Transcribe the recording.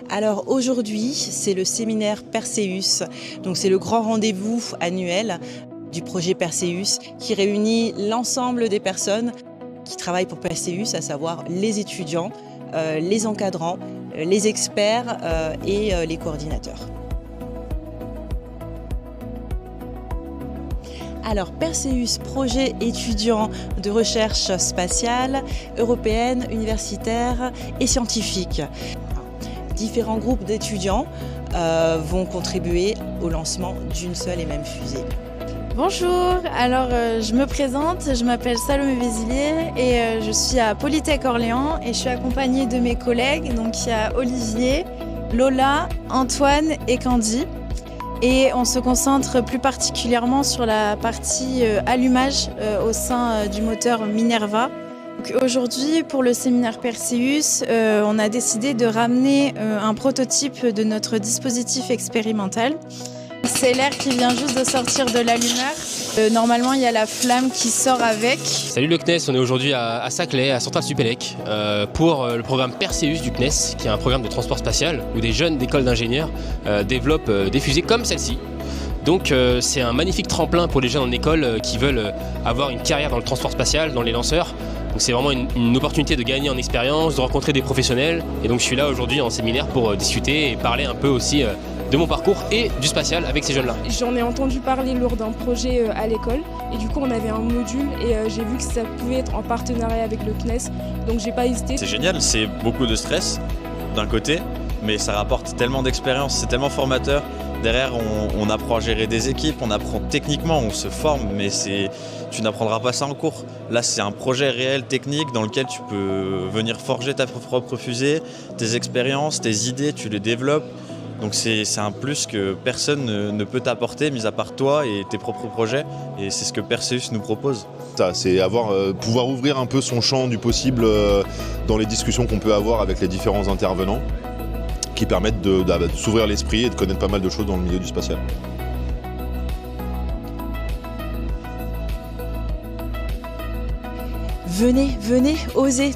Alors aujourd'hui, c'est le séminaire Perseus, donc c'est le grand rendez-vous annuel du projet Perseus qui réunit l'ensemble des personnes qui travaillent pour Perseus, à savoir les étudiants, les encadrants, les experts et les coordinateurs. Alors Perseus, projet étudiant de recherche spatiale, européenne, universitaire et scientifique. Différents groupes d'étudiants vont contribuer au lancement d'une seule et même fusée. Bonjour, alors je me présente, je m'appelle Salomé Vézilier et je suis à Polytech Orléans et je suis accompagnée de mes collègues, donc il y a Olivier, Lola, Antoine et Candy. Et on se concentre plus particulièrement sur la partie allumage au sein du moteur Minerva. Aujourd'hui, pour le séminaire Perseus, on a décidé de ramener un prototype de notre dispositif expérimental. C'est l'air qui vient juste de sortir de l'allumeur. Normalement, il y a la flamme qui sort avec. Salut le CNES, on est aujourd'hui à Saclay, à Centrale Supélec, pour le programme Perseus du CNES, qui est un programme de transport spatial où des jeunes d'écoles d'ingénieurs développent des fusées comme celle-ci. Donc c'est un magnifique tremplin pour les jeunes en école qui veulent avoir une carrière dans le transport spatial, dans les lanceurs. Donc c'est vraiment une opportunité de gagner en expérience, de rencontrer des professionnels. Et donc je suis là aujourd'hui en séminaire pour discuter et parler un peu aussi de mon parcours et du spatial avec ces jeunes-là. J'en ai entendu parler lors d'un projet à l'école et du coup on avait un module et j'ai vu que ça pouvait être en partenariat avec le CNES, donc j'ai pas hésité. C'est génial, c'est beaucoup de stress d'un côté, mais ça rapporte tellement d'expérience, c'est tellement formateur. Derrière on apprend à gérer des équipes, on apprend techniquement, on se forme, mais tu n'apprendras pas ça en cours. Là c'est un projet réel technique dans lequel tu peux venir forger ta propre fusée, tes expériences, tes idées, tu les développes. Donc c'est un plus que personne ne peut t'apporter, mis à part toi et tes propres projets. Et c'est ce que Perseus nous propose. C'est pouvoir ouvrir un peu son champ du possible dans les discussions qu'on peut avoir avec les différents intervenants, qui permettent de s'ouvrir l'esprit et de connaître pas mal de choses dans le milieu du spatial. Venez, osez!